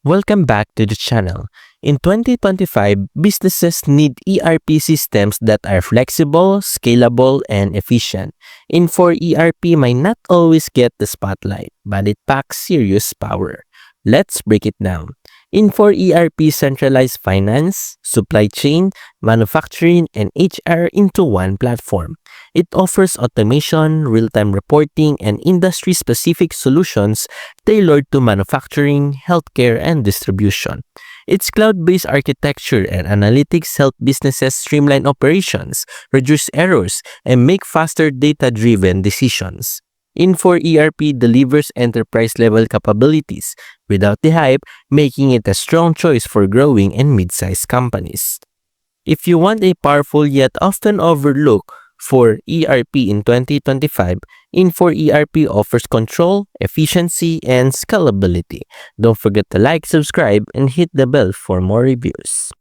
Welcome back to the channel. In 2025, businesses need ERP systems that are flexible, scalable, and efficient. Infor ERP might not always get the spotlight, but it packs serious power. Let's break it down. Infor ERP centralized finance, supply chain, manufacturing, and HR into one platform. It offers automation, real-time reporting, and industry-specific solutions tailored to manufacturing, healthcare, and distribution. Its cloud-based architecture and analytics help businesses streamline operations, reduce errors, and make faster data-driven decisions. Infor ERP delivers enterprise-level capabilities without the hype, making it a strong choice for growing and mid-sized companies. If you want a powerful yet often overlooked for ERP in 2025, Infor ERP offers control, efficiency, and scalability. Don't forget to like, subscribe, and hit the bell for more reviews.